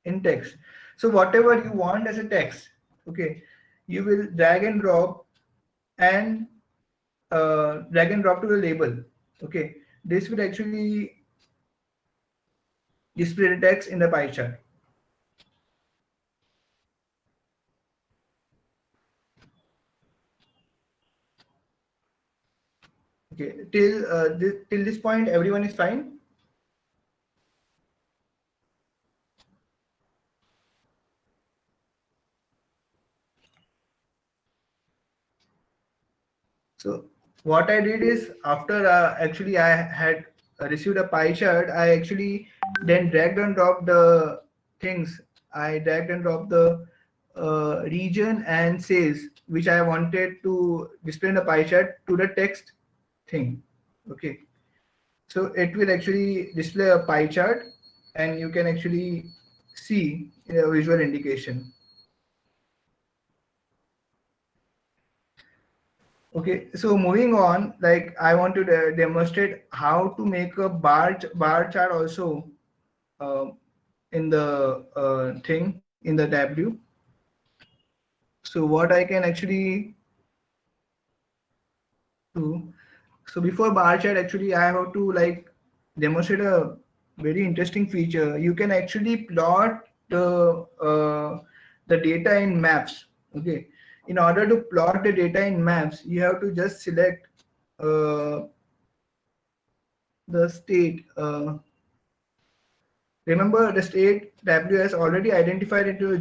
in text. So whatever you want as a text, okay, you will drag and drop and to the label. Okay, this will actually display the text in the pie chart. Okay, till this point, everyone is fine. So what I did is, after actually I had received a pie chart, I actually then dragged and dropped the things. I dragged and dropped the region and sales which I wanted to display in the pie chart to the text thing. Okay, so it will actually display a pie chart and you can actually see a visual indication. Okay, so moving on, like I want to demonstrate how to make a bar chart also uh, in the thing in the Tableau. So what I can actually do, so before bar chart, actually I have to like demonstrate a very interesting feature. You can actually plot the data in maps. Okay, in order to plot the data in maps, you have to just select the state. Remember, the state W has already identified into a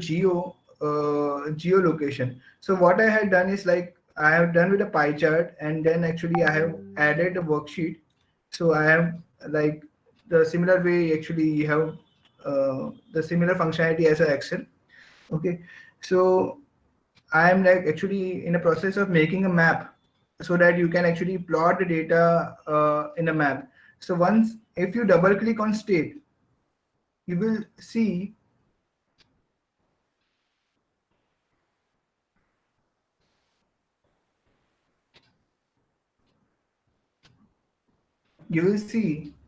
geolocation. So what I had done is, like, I have done with a pie chart, and then actually I have added a worksheet. So I have, like, the similar way, actually you have the similar functionality as a Excel. Okay, so I am like actually in a process of making a map so that you can actually plot the data in a map. So once, if you double click on state, you will see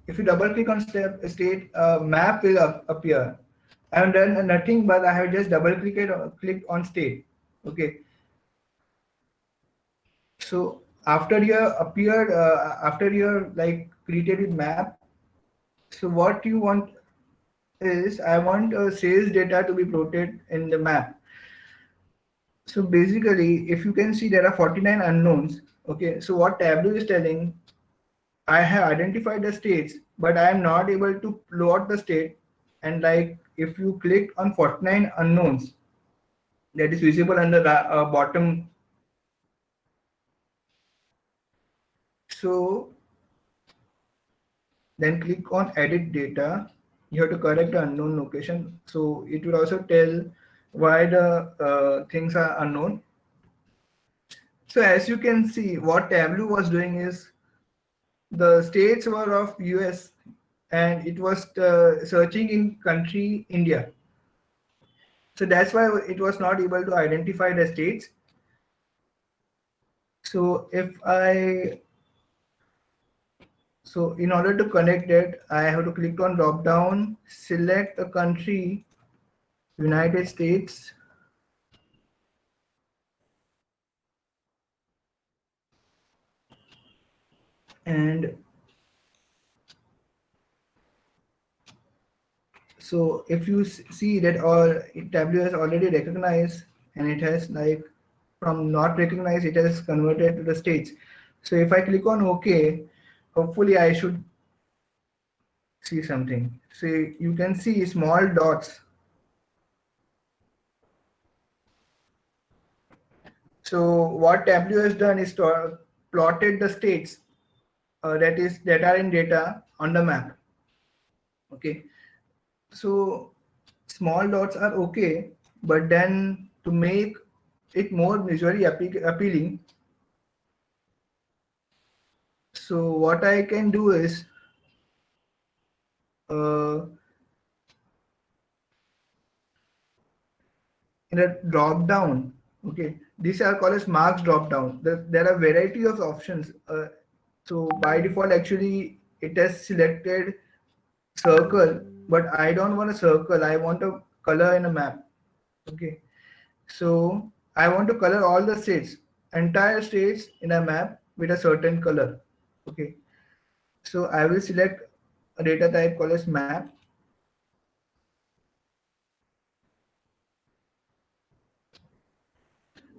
if you double click on state, map will appear. I have done nothing, but I have just double clicked on state. Okay, so after you're like created with map, so what you want is, I want sales data to be plotted in the map. So basically, if you can see, there are 49 unknowns. Okay, so what Tableau is telling, I have identified the states, but I am not able to plot the state. And like, if you click on 49 unknowns, that is visible on the bottom. So then click on edit data. You have to correct the unknown location. So it will also tell why the things are unknown. So as you can see, what Tableau was doing is, the states were of US and it was searching in country India. So that's why it was not able to identify the states. So so in order to connect it, I have to click on drop down, select a country, United States, and so if you see that Tableau has already recognized, and it has, like, from not recognized, it has converted to the states. So if I click on OK, hopefully I should see something. So you can see small dots. So what Tableau has done is to plotted the states that are in data on the map. Okay, so small dots are okay, but then to make it more visually appealing, so what I can do is in a drop down. Okay, these are called as marks drop down. There are variety of options. So by default, actually, it has selected circle, but I don't want a circle. I want a color in a map. Okay, so I want to color all the states, entire states in a map with a certain color. Okay, so I will select a data type called as map.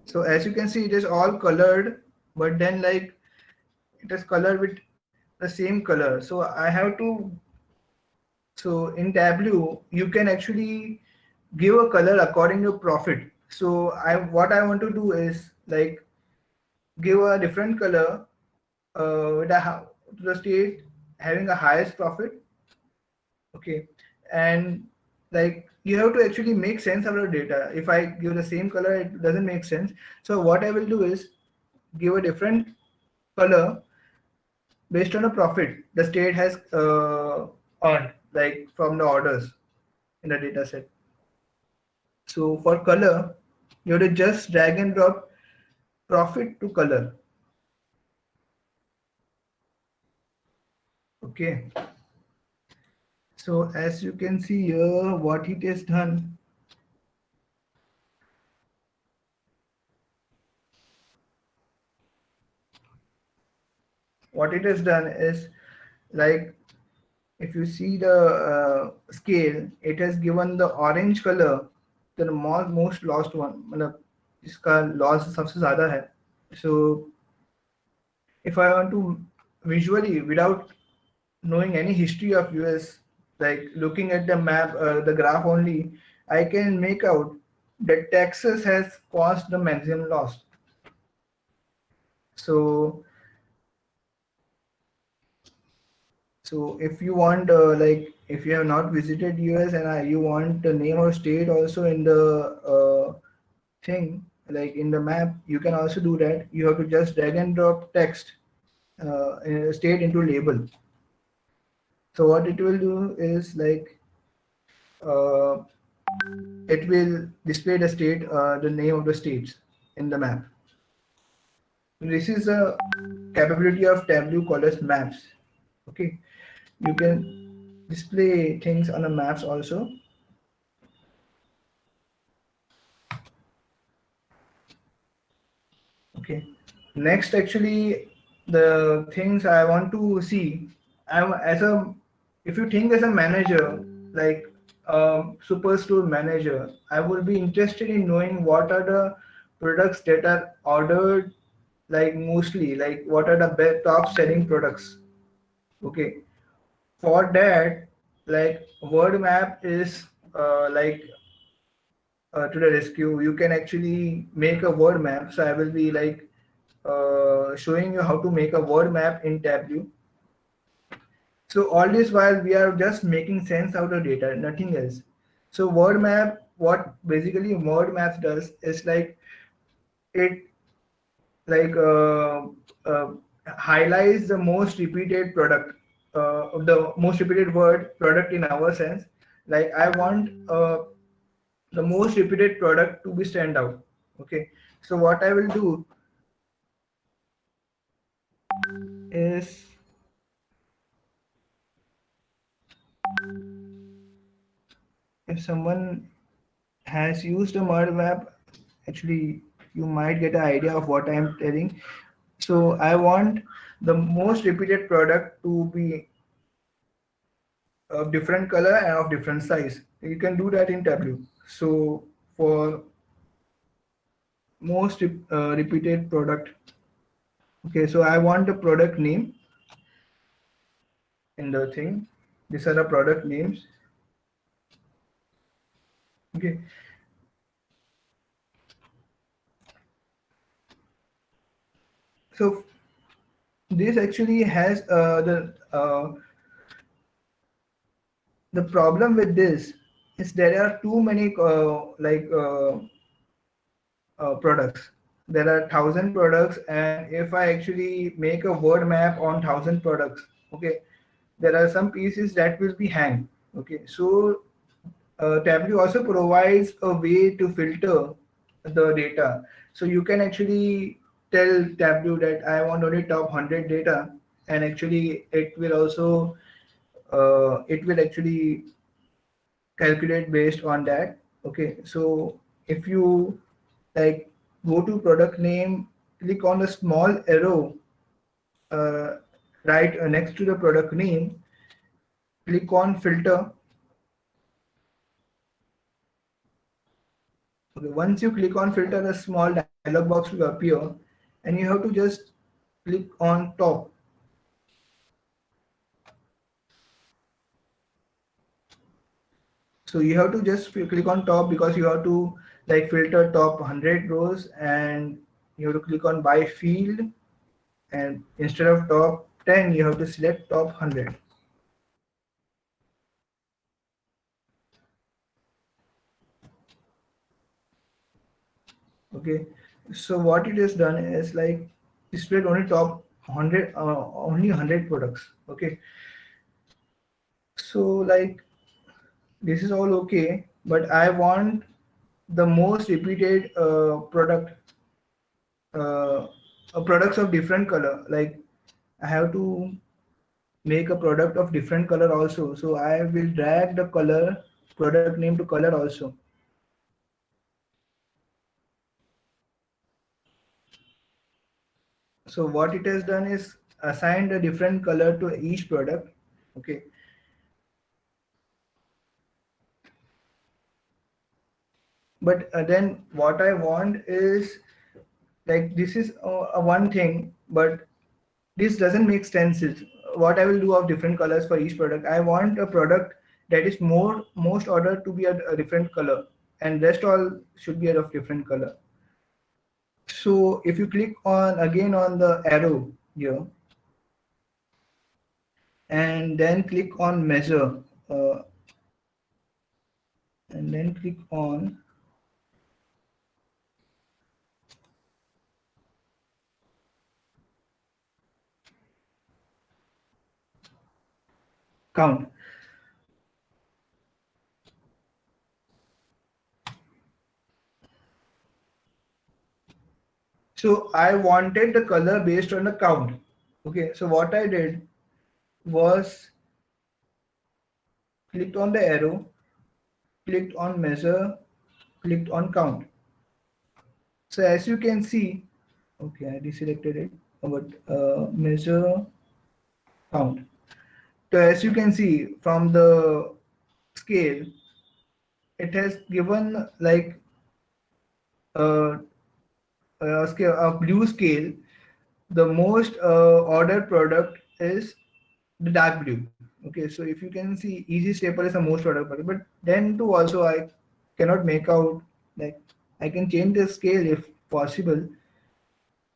So as you can see, it is all colored, but then like it is colored with the same color. So I have to, so in Tableau, you can actually give a color according to profit. So what I want to do is like give a different color with to the state having the highest profit. Okay, and like you have to actually make sense of the data. If I give the same color, it doesn't make sense. So what I will do is give a different color based on the profit the state has earned, like from the orders in the data set. So for color, you have to just drag and drop profit to color. Okay. So as you can see here, what it has done, is like if you see the scale, it has given the orange color to the most lost one. मतलब इसका loss सबसे ज़्यादा है. So if I want to visually, without knowing any history of US, like looking at the map, the graph only, I can make out that Texas has caused the maximum loss. So, so if you want, like, if you have not visited US and you want the name of state also in the thing, like in the map, you can also do that. You have to just drag and drop text state into label. So what it will do is like uh, it will display the state, the name of the states in the map. This is a capability of Tableau called as maps. Okay, you can display things on the maps also. Okay, next actually the things I want to see. I'm as a, if you think as a manager, like superstore manager, I would be interested in knowing what are the products that are ordered, like mostly, like what are the best top selling products. Okay, for that, like word map is like to the rescue. You can actually make a word map. So I will be like showing you how to make a word map in Tableau. So all this while we are just making sense out of data, nothing else. So word map, what basically word maps does is like it like highlights the most repeated product, the most repeated word product in our sense. Like I want the most repeated product to be stand out. Okay, so what I will do is if someone has used a word map, actually you might get an idea of what I am telling. So I want the most repeated product to be of different color and of different size. You can do that in Tableau. So for most repeated product, okay, so I want the product name in the thing. These are the product names. Okay, so this actually has the problem with this is there are too many products. There are 1,000 products, and if I actually make a word map on 1,000 products, okay, there are some pieces that will be hanged. Okay, so Tableau also provides a way to filter the data. So you can actually tell Tableau that I want only top 100 data, and actually it will also it will actually calculate based on that. Okay, so if you like go to product name, click on the small arrow uh, right next to the product name, click on filter. Okay, once you click on filter, a small dialog box will appear, and you have to just click on top. So you have to just click on top because you have to like filter top 100 rows, and you have to click on by field, and instead of top 10 you have to select top 100. Okay, so what it is done is like displayed only top 100, only 100 products. Okay, so like this is all okay, but I want the most repeated uh, products of different color. Like I have to make a product of different color also, so I will drag the color product name to color also. So what it has done is assigned a different color to each product. Okay, but then what I want is like this is a one thing, but this doesn't make sense. What I will do of different colors for each product. I want a product that is most ordered to be a different color, and rest all should be of different color. So if you click on again on the arrow here, and then click on measure, uh, and then click on count. So I wanted the color based on the count. Okay, so what I did was clicked on the arrow, clicked on measure, clicked on count. So as you can see, okay, I deselected it, but measure count. So as you can see from the scale, it has given like a, a scale, a blue scale. The most ordered product is the dark blue. Okay, so if you can see, easy staple is the most ordered product, but then too also I cannot make out like I can change the scale if possible.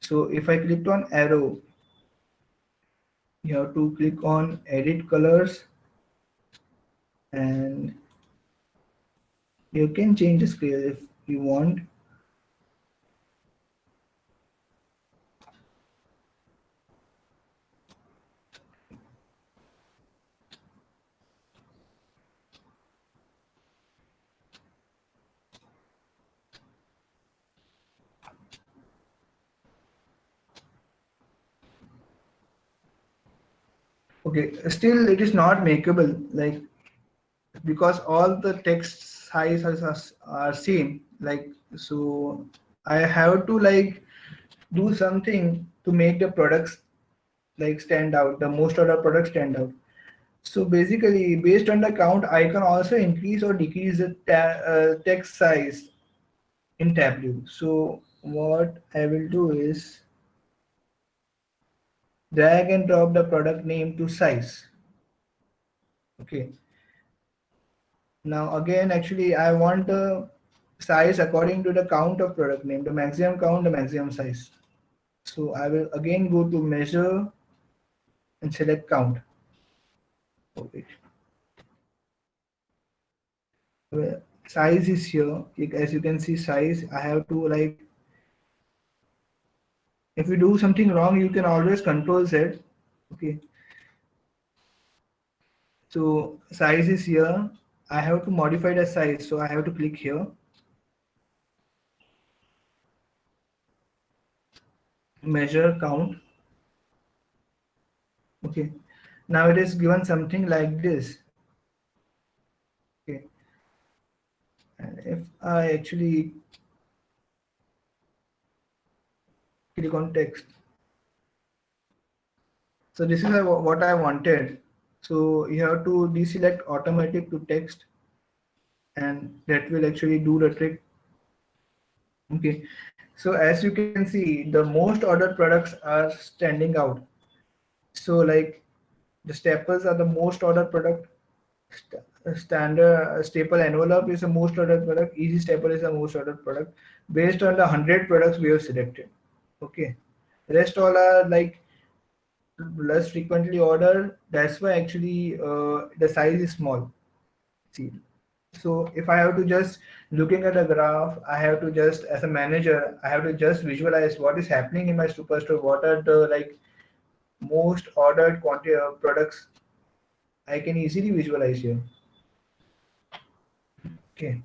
So if I clicked on arrow, you have to click on edit colors, and you can change the scale if you want. Okay, still it is not makeable, like because all the text sizes are same. Like so, I have to like do something to make the products like stand out, the most order products stand out. So basically, based on the count, I can also increase or decrease the text size in Tableau. So what I will do is drag and drop the product name to size. Okay. Now again, actually, I want the size according to the count of product name, the maximum count, the maximum size. So I will again go to measure and select count. Okay. Well, size is here. As you can see, size. I have to like. If you do something wrong, you can always control Z. Okay. So size is here. I have to modify the size. So I have to click here. Measure count. Okay. Now it is given something like this. Okay. if I actually click on text, so this is what I wanted. So you have to deselect automatic to text, and that will actually do the trick. Okay, so as you can see, the most ordered products are standing out. So like the staples are the most ordered product. Standard staple envelope is the most ordered product. Easy staple is the most ordered product based on the 100 products we have selected. Okay, rest all are like less frequently ordered. That's why actually the size is small. See, so if I have to just looking at a graph, I have to just as a manager, I have to just visualize what is happening in my superstore. What are the like most ordered quantity of products? I can easily visualize here. Okay.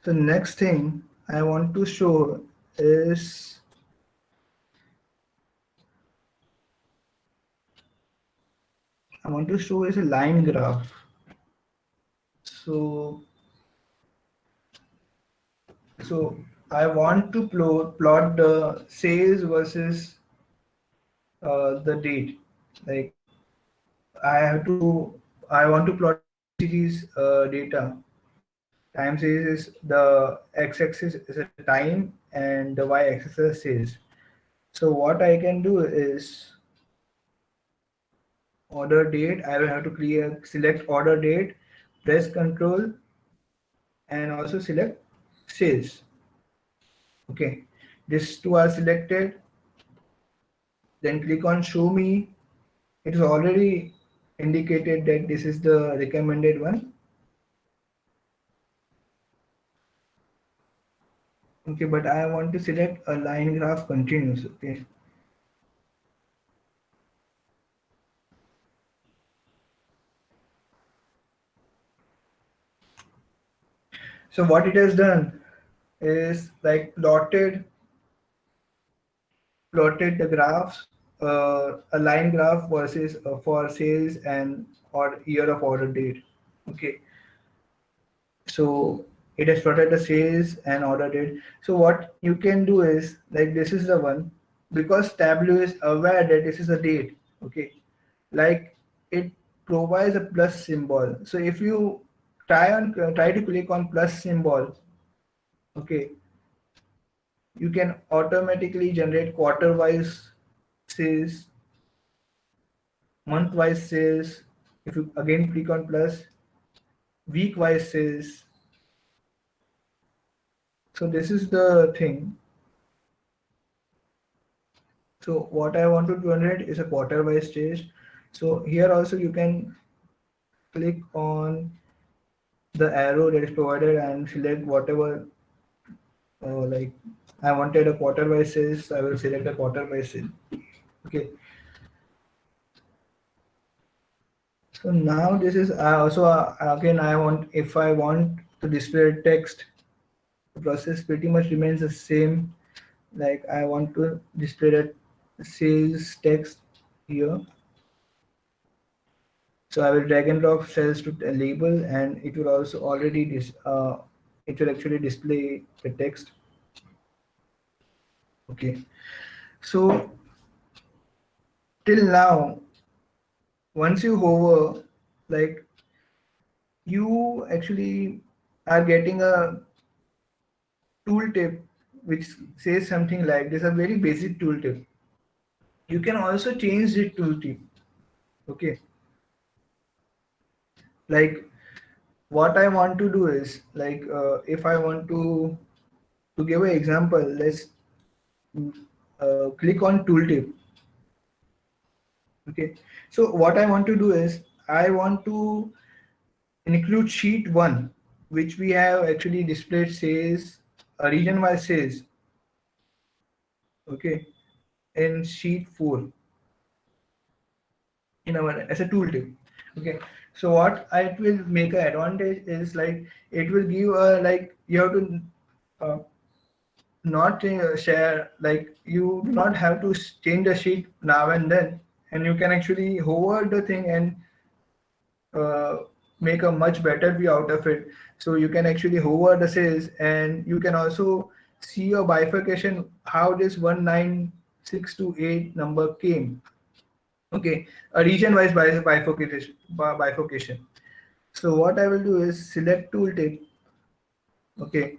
The next thing I want to show is a line graph. So so I want to plot the sales versus the date. Like I want to plot time series data. Time series is the x-axis is a time and the y-axis is sales. So what I can do is order date. I will have to select order date, press control, and also select sales. Okay, these two are selected. Then click on show me. It is already indicated that this is the recommended one. Okay, but I want to select a line graph continuous. Okay, so what it has done is like plotted the graphs, a line graph versus for sales and or year of order date. Okay, so it has plotted the sales and order date. So what you can do is like this is the one because Tableau is aware that this is a date. Okay, like it provides a plus symbol. So if you try to click on plus symbol, okay, you can automatically generate quarter wise sales, month wise sales. If you again click on plus, week wise sales. So this is the thing. So what I want to generate is a quarter wise sales. So here also you can click on the arrow that is provided and select whatever like I wanted a quarter wise sales. I will select a quarter wise sale. Okay. So now this is also again I want if I want to display text, the process pretty much remains the same. Like I want to display that sales text here. So I will drag and drop cells to a label, and it will also already it will actually display the text. Okay. So till now, once you hover, like you actually are getting a tooltip which says something like this, a very basic tooltip. You can also change the tooltip. Okay, like what I want to do is like if I want to give an example, let's click on tooltip. Okay, so what I want to do is I want to include sheet 1 which we have actually displayed says region wise says. Okay, in sheet 4 in our as a tooltip. Okay, so what it will make an advantage is like it will give a like you have to uh, not share, like you do not have to change the sheet now and then, and you can actually hover the thing and uh, make a much better view out of it. So you can actually hover the sales, and you can also see a bifurcation how this 19628 number came. Okay, a region wise bifurcation. So what I will do is select tooltip. Okay,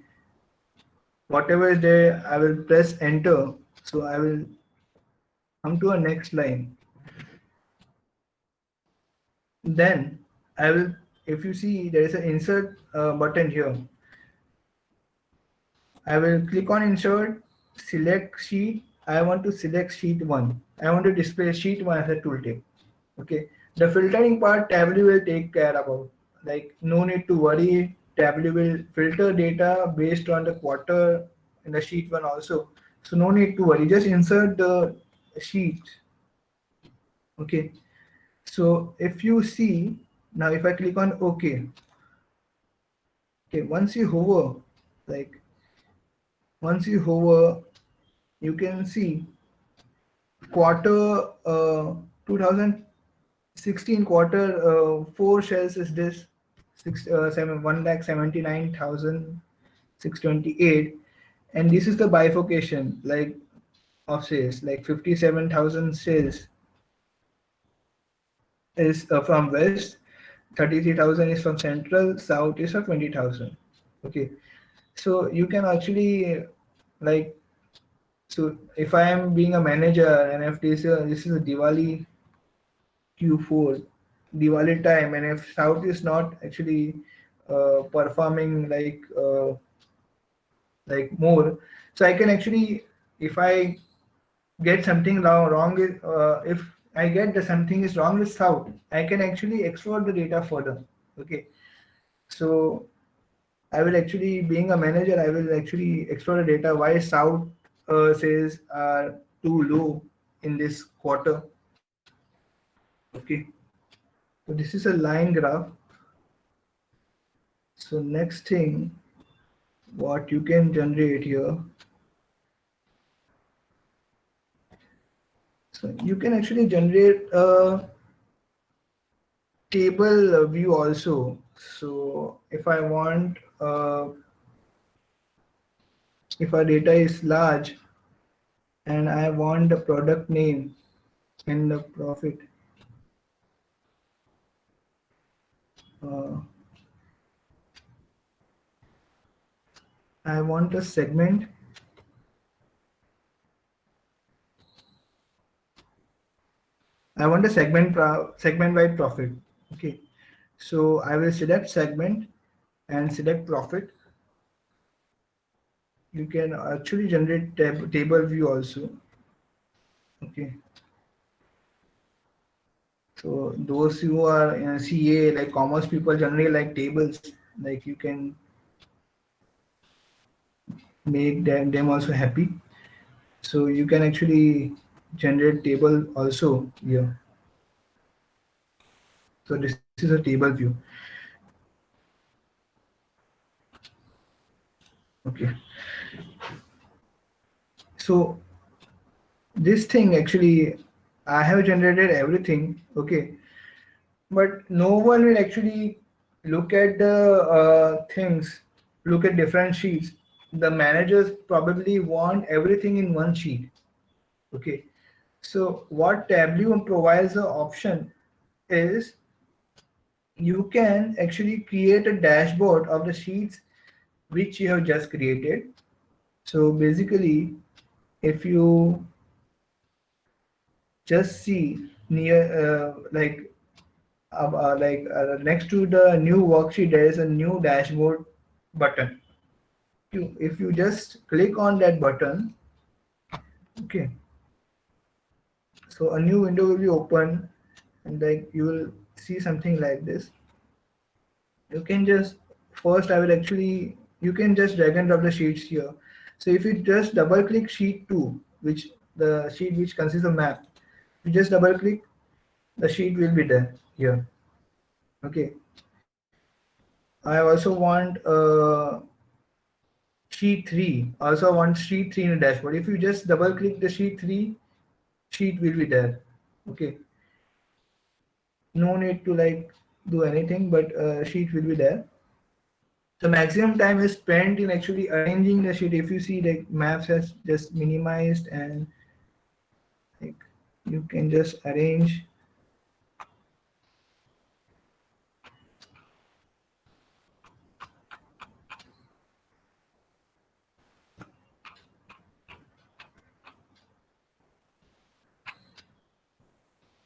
whatever is there, I will press enter. So I will come to a next line. Then I will, if you see there is an insert button here, I will click on insert, select sheet. I want to select sheet 1. I want to display sheet 1 as a tooltip. Okay. The filtering part Tableau will take care about. Like no need to worry. Tableau will filter data based on the quarter in the sheet 1 also. So no need to worry. Just insert the sheet. Okay. So if you see now, if I click on OK, okay, like once you hover, you can see quarter 2016 quarter 4 shells is this 1,79,628, and this is the bifurcation like of sales, like 57,000 sales is from west, 33,000 is from central, south is of 20,000. Okay, so you can actually like, so if I am being a manager and if this is a Diwali Q4 Diwali time, and if South is not actually performing like more, so I can actually, if I get something wrong with if I get that something is wrong with South, I can actually explore the data further. Okay, so I will actually, being a manager, I will actually explore the data why South sales are too low in this quarter. Okay, so this is a line graph. So next thing, what you can generate here. So you can actually generate a table view also. So if I want, if our data is large and I want the product name and the profit, uh, I want a segment. I want a segment wide profit. Okay, so I will select segment and select profit. You can actually generate table view also. Okay, so those who are in CA, like commerce people, generally like tables. Like you can make them also happy. So you can actually generate table also here. So this is a table view. Okay. So this thing actually, I have generated everything. Okay, but no one will actually look at the things, look at different sheets. The managers probably want everything in one sheet. Okay, so what Tableau provides the option is you can actually create a dashboard of the sheets which you have just created. So basically, if you just see near next to the new worksheet, there is a new dashboard button. If you just click on that button, okay, so a new window will be open, and like you will see something like this. You can just, first I will actually, you can just drag and drop the sheets here. So if you just double click sheet 2, which the sheet which consists of map, you just double click, the sheet will be there here. Okay, I also want sheet 3. Also, I want sheet 3 in the dashboard. If you just double click the sheet 3, sheet will be there. Okay. No need to like do anything, but sheet will be there. The maximum time is spent in actually arranging the sheet. If you see, like maps has just minimized, and like you can just arrange.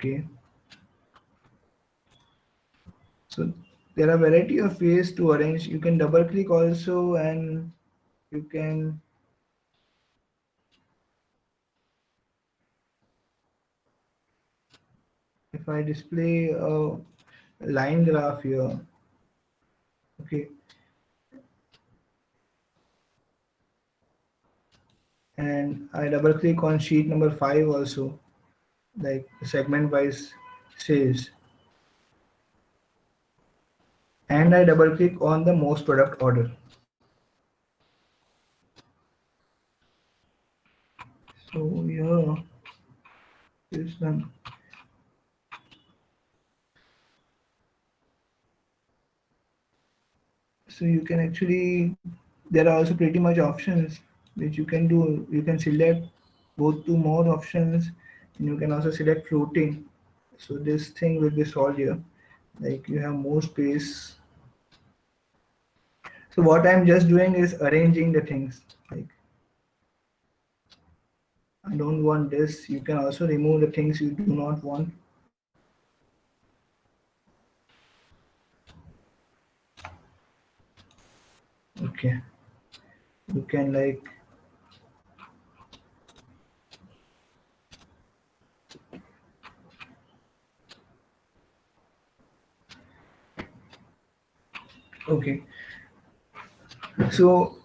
Okay, so there are variety of ways to arrange. You can double click also, and you can, if I display a line graph here, okay, and I double click on sheet number 5 also, like segment wise sales, and I double click on the most product order. So yeah, this one. So you can actually, there are also pretty much options which you can do. You can select both two more options, and you can also select floating. So this thing will be solved here. Like you have more space. So what I'm just doing is arranging the things. Like I don't want this. You can also remove the things you do not want. Okay. You can like, okay. So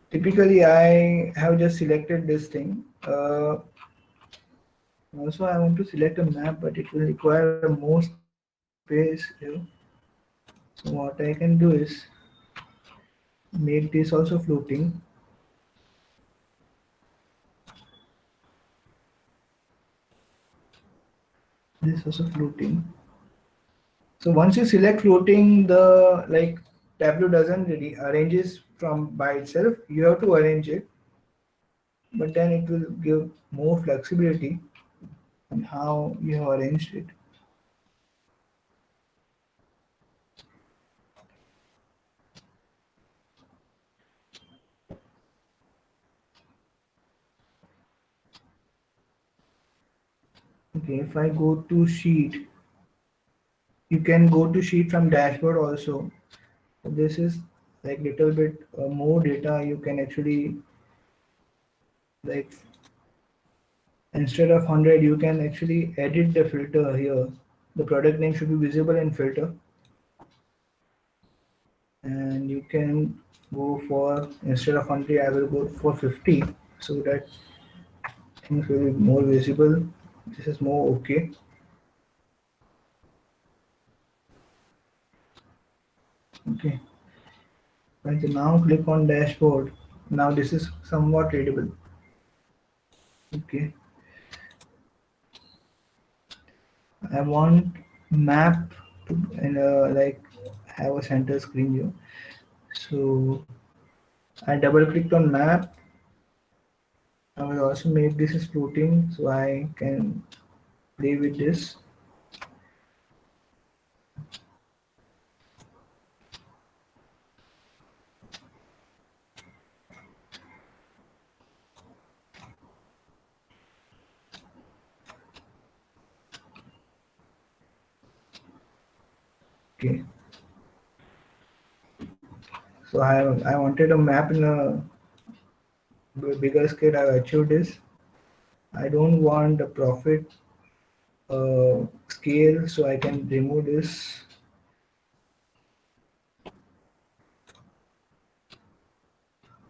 typically I have just selected this thing. Also, I want to select a map, but it will require more space here. So what I can do is make this also floating. This also floating. So once you select floating, the like Tableau doesn't really arranges from by itself. You have to arrange it, but then it will give more flexibility on how you have arranged it. Okay, if I go to sheet, you can go to sheet from dashboard also. This is like little bit more data you can actually like, instead of 100 you can actually edit the filter here. The product name should be visible in filter, and you can go for, instead of 100 I will go for 50, so that things will be more visible. This is more okay. Okay, and now click on dashboard. Now this is somewhat readable. Okay, I want map to, and like have a center screen here. So I double clicked on map. I will also make this is floating so I can play with this. Okay. So I wanted a map in a bigger scale. I've achieved this. I don't want the profit scale, so I can remove this.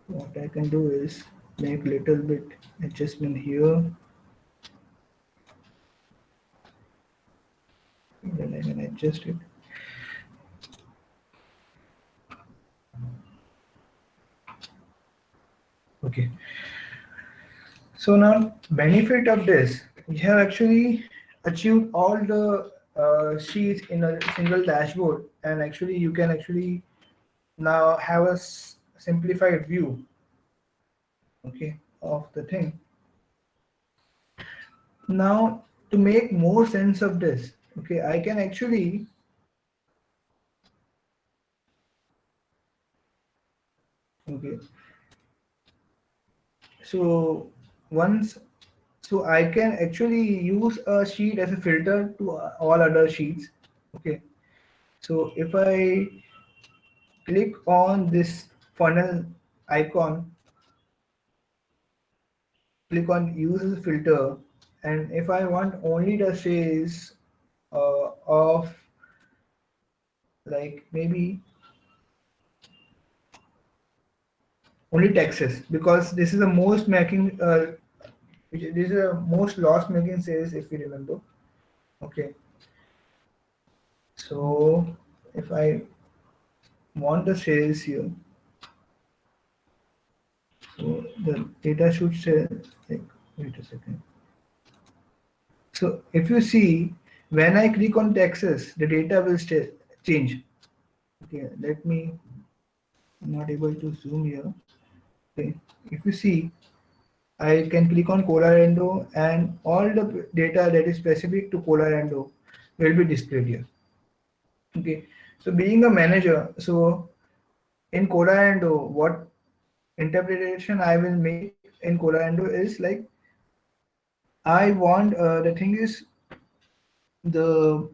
What I can do is make little bit adjustment here. Then I can adjust it. Okay. So now benefit of this, we have actually achieved all the sheets in a single dashboard, and actually you can actually now have a simplified view, okay, of the thing. Now to make more sense of this, okay, I can actually okay. So once so I can actually use a sheet as a filter to all other sheets. Okay. So if I click on this funnel icon, click on use as a filter, and if I want only the sales of like maybe only taxes, because this is the most making this is the most loss making sales if you remember. Okay. So if I want the sales here, so the data should say like wait a second. So if you see, when I click on taxes, the data will change. Okay, let me, I'm not able to zoom here. Okay, if you see, I can click on Colorado and all the data that is specific to Colorado will be displayed here. Okay, so being a manager, so in Colorado, what interpretation I will make in Colorado is like I want the thing is the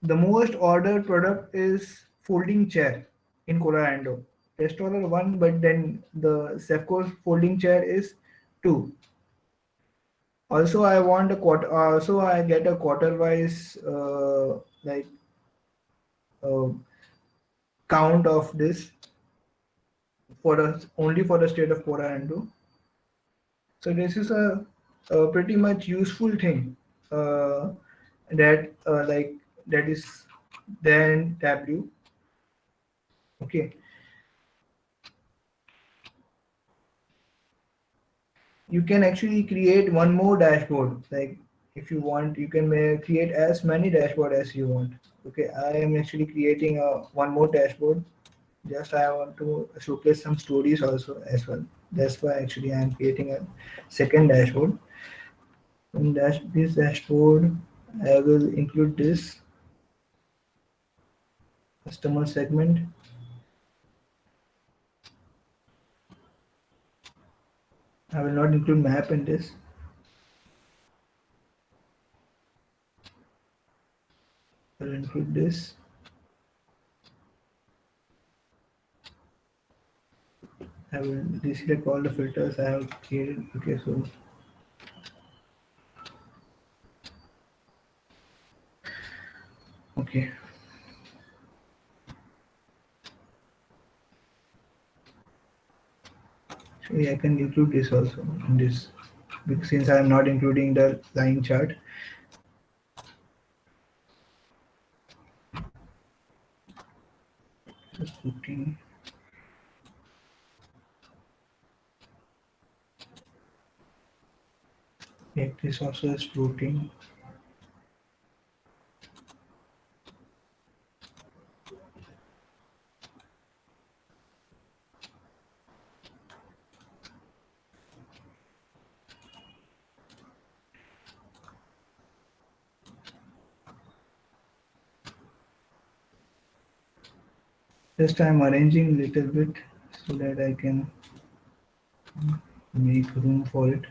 the most ordered product is folding chair in Colorado. Restaurant one, but then the Safco's folding chair is two. Also, I want a quarter. Also, I get a quarter wise like uh, count of this for only for the state of Colorado. So this is a pretty much useful thing that like that is then Tableau. Okay. You can actually create one more dashboard. Like if you want, you can create as many dashboard as you want. Okay, I am actually creating a one more dashboard. Just I want to showcase some stories also as well. That's why actually I am creating a second dashboard. In this dashboard, I will include this customer segment. I will not include map in this. I will include this. I will deselect all the filters I have created. Okay, so okay. Actually, I can include this also in this, because since I am not including the line chart. Just putting make this also as floating. Just I am arranging little bit so that I can make room for it.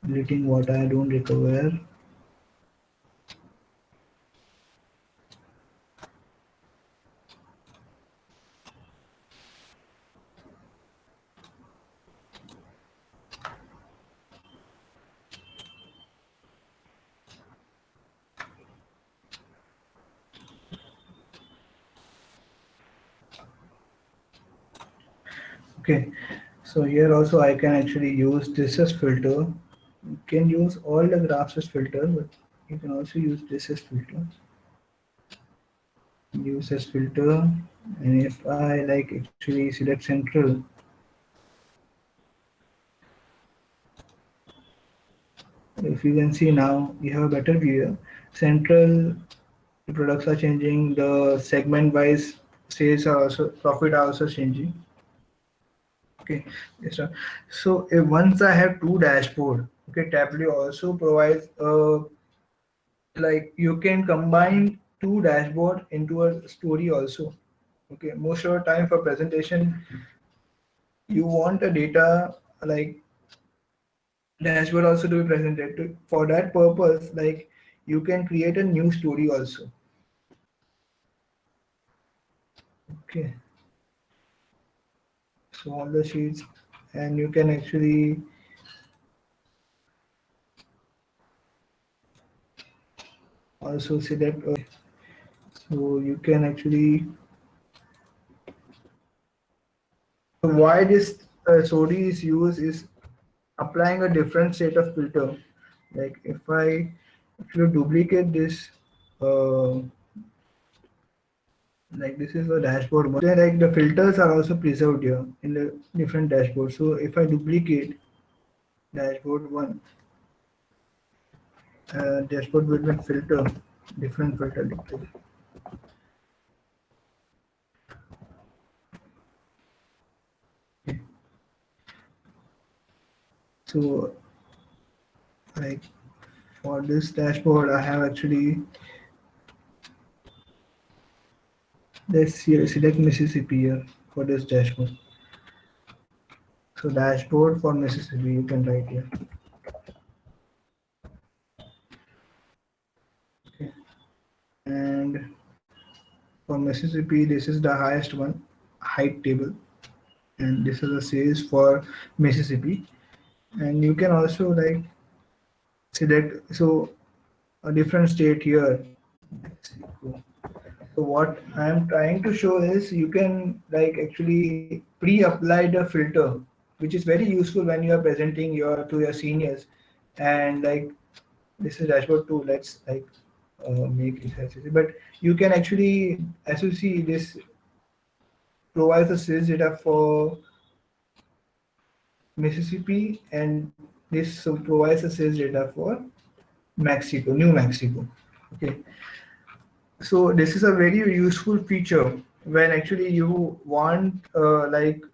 Deleting what I don't require. Okay, so here also I can actually use this as filter. You can use all the graphs as filter, but you can also use this as filter. Use as filter, and if I like actually select central, If you can see now, you have a better view here. Central products are changing. The segment wise sales are also profit are also changing. Okay, yes, sir. So if once I have two dashboard, okay, Tableau also provides like you can combine two dashboard into a story also. Okay, most of the time for presentation, you want a data like dashboard also to be presented. For that purpose, like you can create a new story also. Okay, so all the sheets, and you can actually also select. So you can actually why this story is used is applying a different set of filter. Like if you duplicate this, uh, like this is a dashboard one. Then like the filters are also preserved here in the different dashboards. So if I duplicate dashboard one, dashboard will be filter, different filter like this. Okay. So like for this dashboard, I have actually let's see, select Mississippi here for this dashboard. So dashboard for Mississippi, you can write here. Okay. And for Mississippi, this is the highest one, height table, and this is the sales for Mississippi. And you can also like select so a different state here. Mexico. So what I am trying to show is you can like actually pre-apply the filter, which is very useful when you are presenting your to your seniors. And like this is dashboard too. Let's like make it accessible. But you can actually, as you see, this provides the sales data for Mississippi, and this provides the sales data for Mexico, New Mexico. Okay, so this is a very useful feature when actually you want like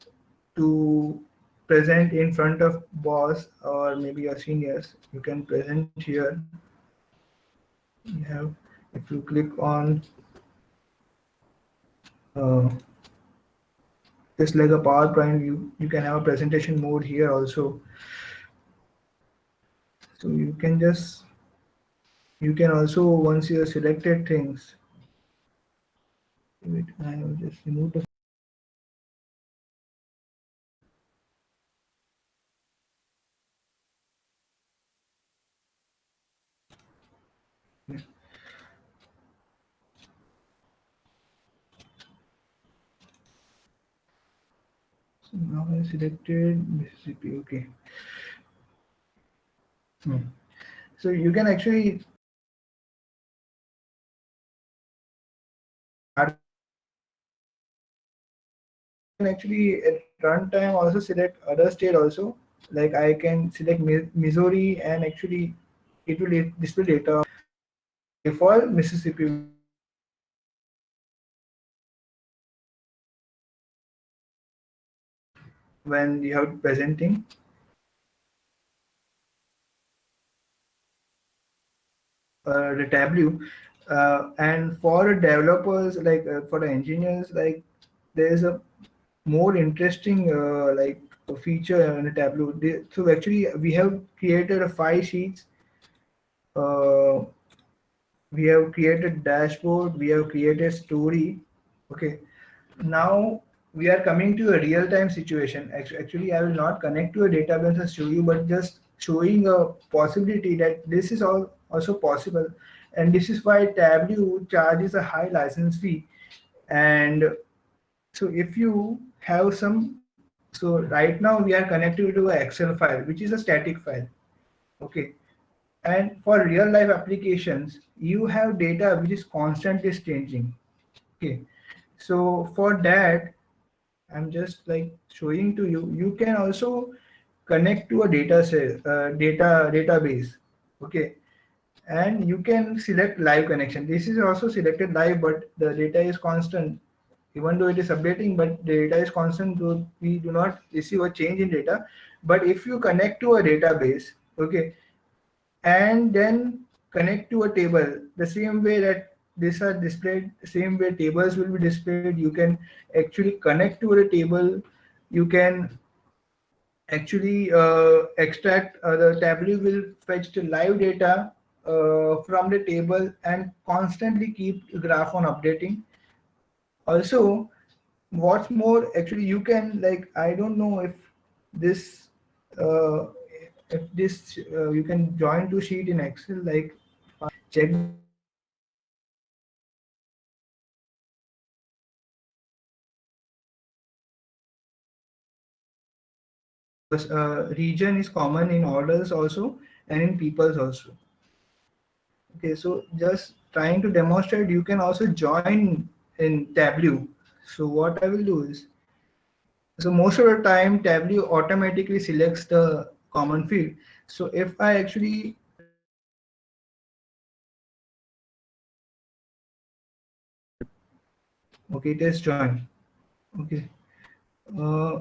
to present in front of boss or maybe your seniors. You can present here. You have if you click on uh, just like a PowerPoint view, you can have a presentation mode here also. So you can just you can also once you have selected things. Wait, I will just remove the. So now I selected Mississippi. Okay. Hmm. So you can actually start can actually at runtime also select other state also. Like I can select Missouri and actually it will display data. By default, Mississippi when you have presenting the Tableau. And for developers, like for the engineers, like there is a more interesting like a feature in the Tableau. So actually, we have created a 5 sheets. Uh, we have created dashboard. We have created story. Okay. Now we are coming to a real-time situation. Actually, I will not connect to a database and show you, but just showing a possibility that this is all also possible, and this is why Tableau charges a high license fee. And so if you have some, so right now we are connected to an Excel file, which is a static file. Okay. And for real life applications, you have data which is constantly changing. Okay. So for that, I'm just like showing to you. You can also connect to a database. Okay, and you can select live connection. This is also selected live, but the data is constant. Even though it is updating, but the data is constant, so we do not receive a change in data. But if you connect to a database, okay, and then connect to a table the same way that these are displayed, same way tables will be displayed, you can actually connect to a table. You can actually extract the Tableau will fetch the live data from the table and constantly keep the graph on updating. Also, what's more, actually you can, like, I don't know this uh, if this you can join to sheet in Excel, like check the data and region is common in orders also and in peoples also. Okay, so just trying to demonstrate, you can also join in Tableau. So what I will do is, so most of the time Tableau automatically selects the common field. So if I actually okay, it is joined. Okay. Uh,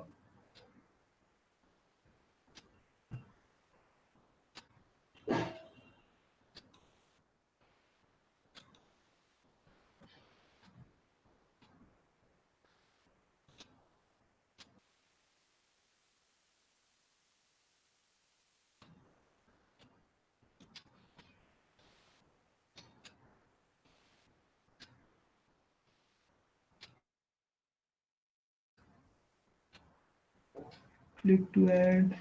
Click to add.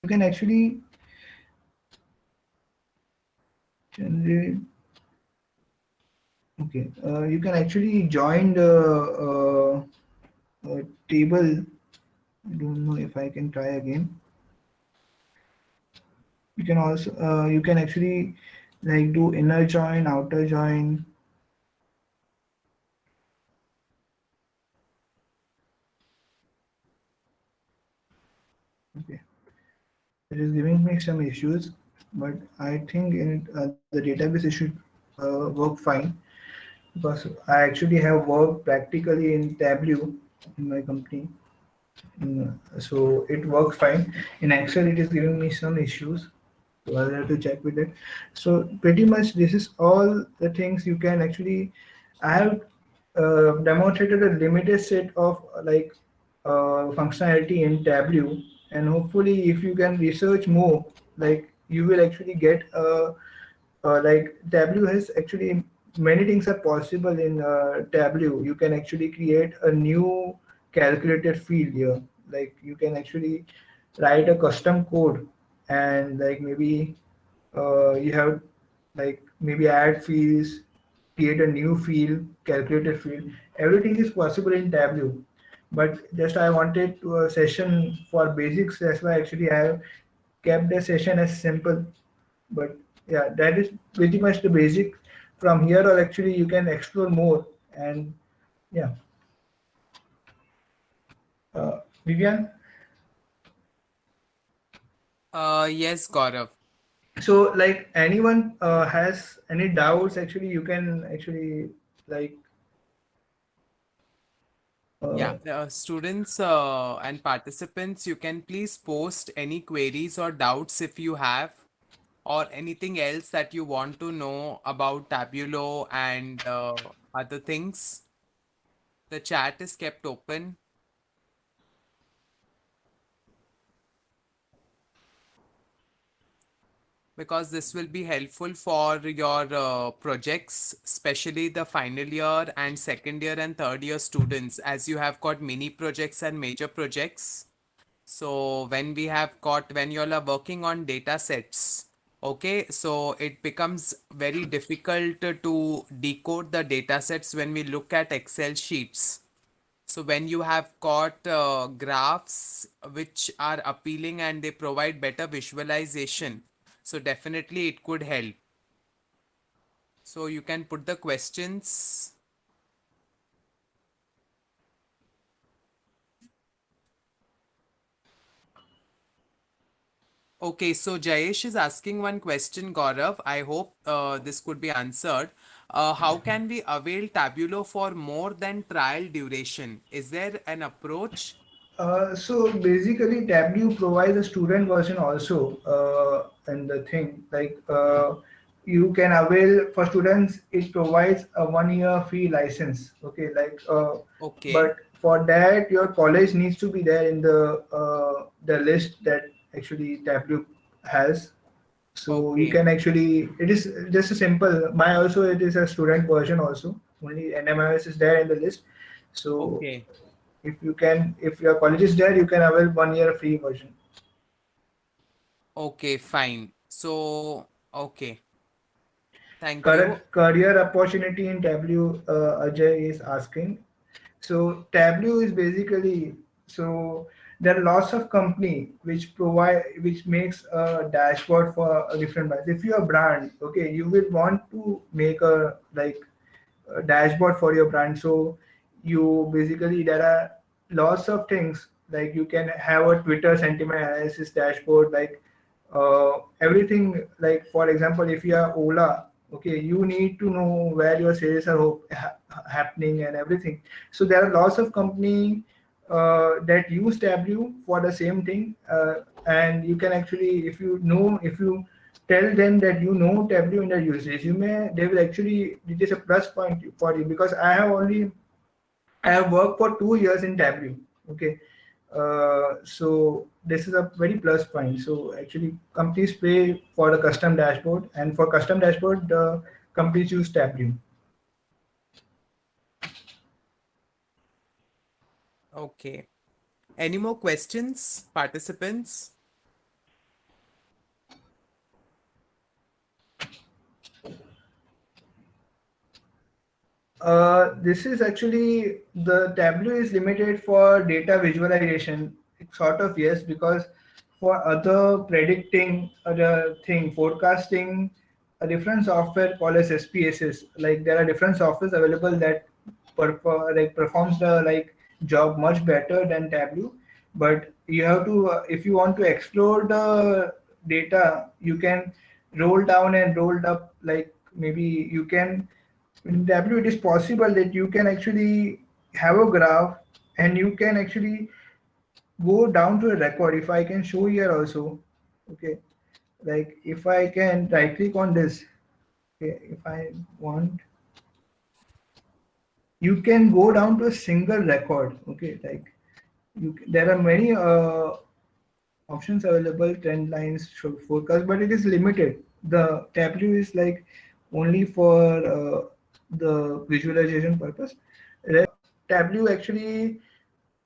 You can actually generate. Okay, you can actually join the table. I don't know if I can try again. You can also you can actually like do inner join, outer join. Okay, it is giving me some issues, but I think in the database it should work fine, because I actually have worked practically in Tableau in my company. So it works fine. In Excel, it is giving me some issues. So I'll have to check with it. So pretty much this is all the things you can actually. I have demonstrated a limited set of functionality in Tableau, and hopefully, if you can research more, like you will actually get like Tableau has actually many things are possible in Tableau. You can actually create a new calculated field here. Like you can actually write a custom code, and like maybe you have like maybe add fields, create a new field, calculated field. Everything is possible in Tableau. But just I wanted to a session for basics. That's why actually I have kept the session as simple. But yeah, that is pretty much the basic. From here or actually you can explore more. And yeah, Vivian. Yes, Gaurav. So like anyone has any doubts, actually you can actually like Yeah, uh, students and participants, you can please post any queries or doubts if you have, or anything else that you want to know about Tableau and other things. The chat is kept open because this will be helpful for your projects, especially the final year and second year and third year students, as you have got mini projects and major projects. So when you all are working on data sets, okay, so it becomes very difficult to decode the data sets when we look at Excel sheets. So when you have got graphs which are appealing and they provide better visualization, so definitely it could help. So you can put the questions. Okay, so Jayesh is asking one question, Gaurav. I hope this could be answered. How can we avail Tableau for more than trial duration? Is there an approach? So basically, Tableau provides a student version also, and the thing like you can avail for students. It provides a 1 year free license. Okay, Okay, but for that, your college needs to be there in the list that actually Tableau has. So you okay, can actually, it is just a simple. My also it is a student version also. Only NMIS is there in the list. So okay, if your college is there, you can avail 1 year free version. okay, fine. So, okay, thank Current you. career opportunity in Tableau, Ajay is asking. So Tableau is basically, so there are lots of company which makes a dashboard for a different brands. If you're a brand, okay, you will want to make a dashboard for your brand. So you basically, there are lots of things like you can have a Twitter sentiment analysis dashboard, like everything. Like for example, if you are Ola, okay, you need to know where your sales are happening and everything. So there are lots of company that use Tableau for the same thing, and you can actually, if you tell them that you know Tableau in the use resume, they will actually, it is a plus point for you, because I have worked for 2 years in Tableau. Okay, so this is a very plus point. So actually, companies pay for the custom dashboard, and for custom dashboard, the companies use Tableau. Okay. Any more questions, participants? This is actually, the Tableau is limited for data visualization. Sort of, yes, because for other predicting, other thing, forecasting, a different software called as SPSS. Like there are different softwares available that performs the job much better than Tableau. But you have to, if you want to explore the data, you can roll down and roll up. Like maybe you can, in Tableau, it is possible that you can actually have a graph, and you can actually go down to a record. If I can show here also, okay, like if I can right click on this, okay, if I want, you can go down to a single record. Okay, like there are many options available, trend lines, show forecast, but it is limited. The Tableau is like only for the visualization purpose. Tableau actually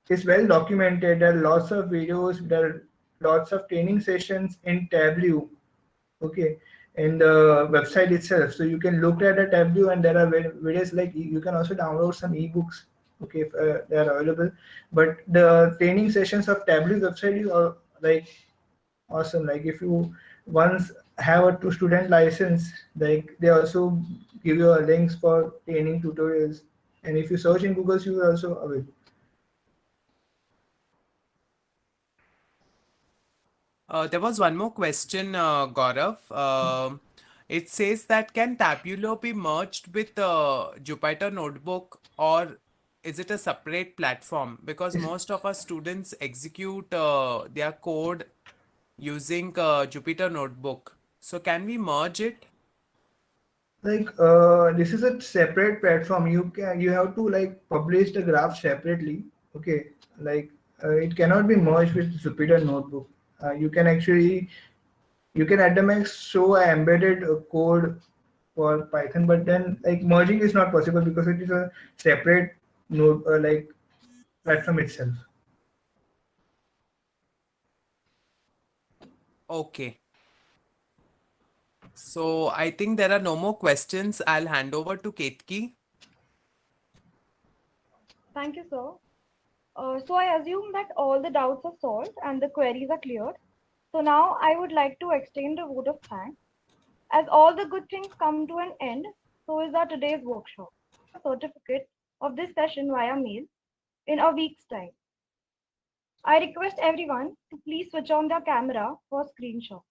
is well documented. There are lots of videos, there are lots of training sessions in Tableau, okay, in the website itself. So you can look at a Tableau, and there are videos, like you can also download some ebooks, okay, if they are available. But the training sessions of Tableau website is all, like awesome. Like if you once have a two student license, like they also give you a links for training tutorials, and if you search in Google, you will also available. There was one more question, Gaurav. It says that can Tableau be merged with Jupyter Notebook, or is it a separate platform? Because most of our students execute their code using Jupyter Notebook. So can we merge it? This is a separate platform. You have to like publish the graph separately. Okay, it cannot be merged with Jupyter Notebook. You can actually, you can at the max show a embedded code for Python, but then like merging is not possible because it is a separate node, platform itself. Okay. So I think there are no more questions. I'll hand over to Ketki. Thank you, sir. So I assume that all the doubts are solved and the queries are cleared. So now I would like to extend a vote of thanks. As all the good things come to an end, So is our today's workshop. Certificate of this session via mail in a week's time. I request everyone to please switch on their camera for screenshot.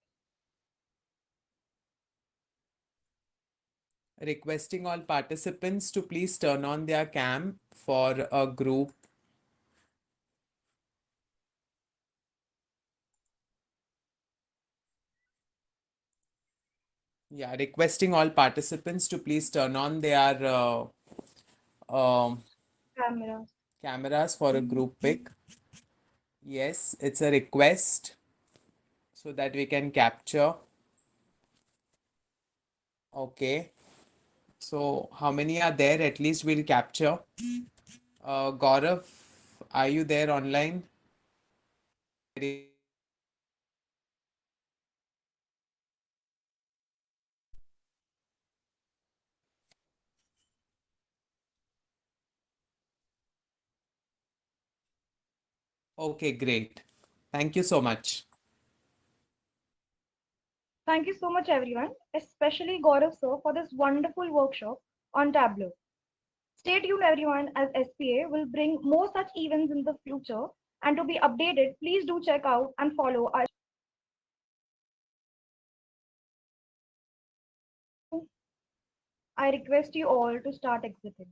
Requesting all participants to please turn on their cam for a group. Yeah, requesting all participants to please turn on their um, Cameras. cameras for a group pic. Yes, it's a request so that we can capture. Okay. So how many are there? At least we'll capture. Gaurav, are you there online? Okay, great. Thank you so much. Thank you so much, everyone, especially Gaurav sir, for this wonderful workshop on Tableau. Stay tuned, everyone, as SPA will bring more such events in the future. And to be updated, please do check out and follow our. I request you all to start exiting.